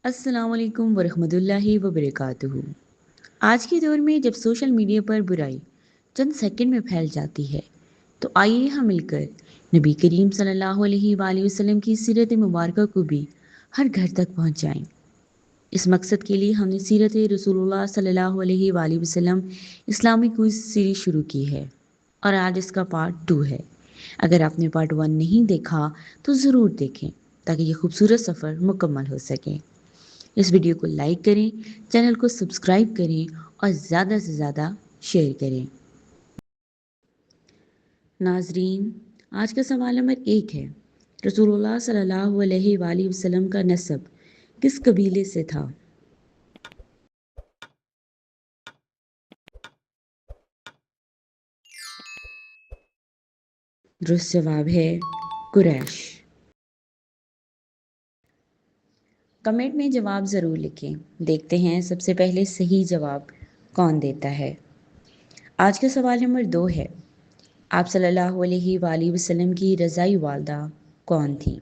السلام علیکم ورحمۃ اللہ وبرکاتہ۔ آج کے دور میں جب سوشل میڈیا پر برائی چند سیکنڈ میں پھیل جاتی ہے تو آئیے ہم مل کر نبی کریم صلی اللہ علیہ وآلہ وسلم کی سیرت مبارکہ کو بھی ہر گھر تک پہنچائیں۔ اس مقصد کے لیے ہم نے سیرت رسول اللہ صلی اللہ علیہ وآلہ وسلم اسلامی کوئز سیریز شروع کی ہے اور آج اس کا پارٹ 2 ہے۔ اگر آپ نے پارٹ 1 نہیں دیکھا تو ضرور دیکھیں تاکہ یہ خوبصورت سفر مکمل ہو سکے۔ اس ویڈیو کو لائک کریں، چینل کو سبسکرائب کریں اور زیادہ سے زیادہ شیئر کریں۔ ناظرین، آج کا سوال نمبر 1 ہے، رسول اللہ صلی اللہ علیہ وآلہ وسلم کا نسب کس قبیلے سے تھا؟ درست جواب ہے قریش۔ کمنٹ میں جواب ضرور لکھیں، دیکھتے ہیں سب سے پہلے صحیح جواب کون دیتا ہے۔ آج کا سوال نمبر 2 ہے، آپ صلی اللہ علیہ وآلہ وسلم کی رضائی والدہ کون تھی؟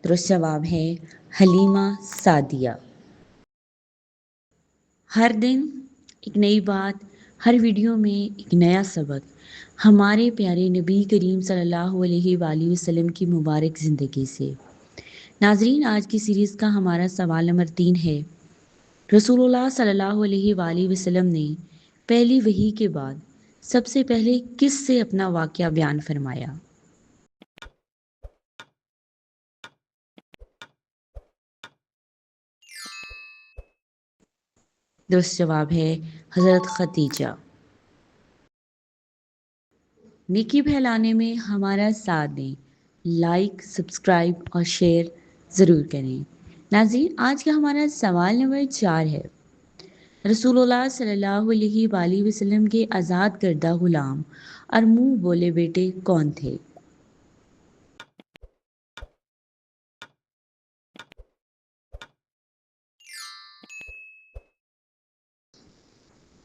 درست جواب ہے حلیمہ سعدیہ۔ ہر دن ایک نئی بات، ہر ویڈیو میں ایک نیا سبق، ہمارے پیارے نبی کریم صلی اللہ علیہ وآلہ وسلم کی مبارک زندگی سے۔ ناظرین، آج کی سیریز کا ہمارا سوال نمبر 3 ہے، رسول اللہ صلی اللہ علیہ وآلہ وسلم نے پہلی وحی کے بعد سب سے پہلے کس سے اپنا واقعہ بیان فرمایا؟ درست جواب ہے حضرت خدیجہ۔ نیکی پھیلانے میں ہمارا ساتھ دیں، لائک، سبسکرائب اور شیئر ضرور کریں۔ ناظرین، آج کا ہمارا سوال نمبر 4 ہے، رسول اللہ صلی اللہ علیہ وآلہ وسلم کے آزاد کردہ غلام اور منہ بولے بیٹے کون تھے؟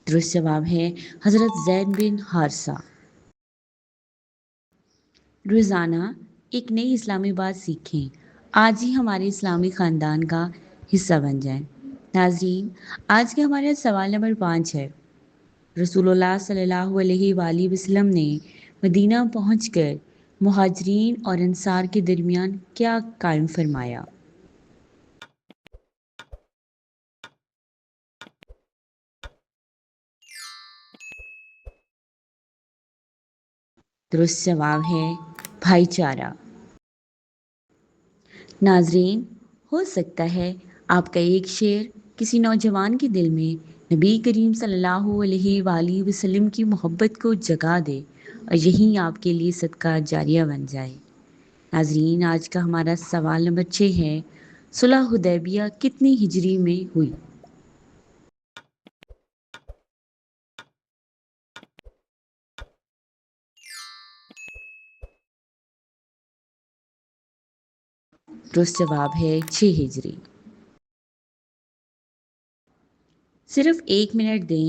درست جواب ہے حضرت زید بن حارثہ۔ روزانہ ایک نئی اسلامی بات سیکھیں، آج ہی ہمارے اسلامی خاندان کا حصہ بن جائیں۔ ناظرین، آج کا ہمارا سوال نمبر 5 ہے، رسول اللہ صلی اللہ علیہ وآلہ وسلم نے مدینہ پہنچ کر مہاجرین اور انصار کے درمیان کیا قائم فرمایا؟ درست جواب ہے بھائی چارہ۔ ناظرین، ہو سکتا ہے آپ کا ایک شعر کسی نوجوان کے دل میں نبی کریم صلی اللہ علیہ وآلہ وسلم کی محبت کو جگا دے اور یہی آپ کے لیے صدقہ جاریہ بن جائے۔ ناظرین، آج کا ہمارا سوال نمبر 6 ہے، صلح حدیبیہ کتنی ہجری میں ہوئی؟ درست جواب ہے 6 ہجری۔ صرف 1 منٹ دیں،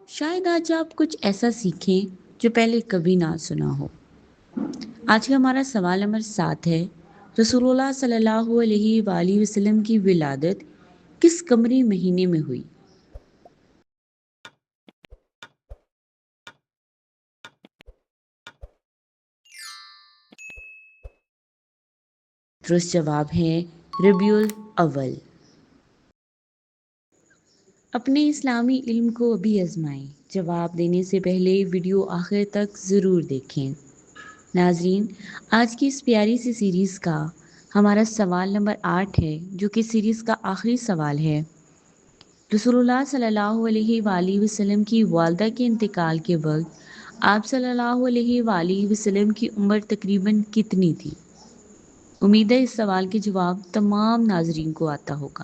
شاید آج آپ کچھ ایسا سیکھیں جو پہلے کبھی نہ سنا ہو۔ آج کا ہمارا سوال نمبر 7 ہے، رسول اللہ صلی اللہ علیہ وآلہ وسلم کی ولادت کس قمری مہینے میں ہوئی؟ درست جواب ہے ربیع الاول۔ اپنے اسلامی علم کو ابھی آزمائیں، جواب دینے سے پہلے ویڈیو آخر تک ضرور دیکھیں۔ ناظرین، آج کی اس پیاری سی سیریز کا ہمارا سوال نمبر 8 ہے، جو کہ سیریز کا آخری سوال ہے، رسول اللہ صلی اللہ علیہ وآلہ وسلم کی والدہ کے انتقال کے وقت آپ صلی اللہ علیہ وآلہ وسلم کی عمر تقریباً کتنی تھی؟ امید ہے اس سوال کے جواب تمام ناظرین کو آتا ہوگا۔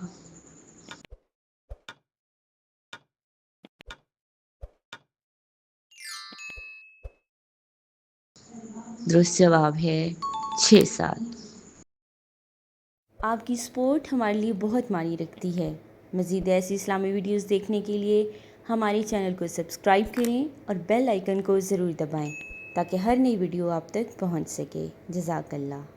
درست جواب ہے 6 سال۔ آپ کی سپورٹ ہمارے لیے بہت معنی رکھتی ہے۔ مزید ایسی اسلامی ویڈیوز دیکھنے کے لیے ہمارے چینل کو سبسکرائب کریں اور بیل آئیکن کو ضرور دبائیں تاکہ ہر نئی ویڈیو آپ تک پہنچ سکے۔ جزاک اللہ۔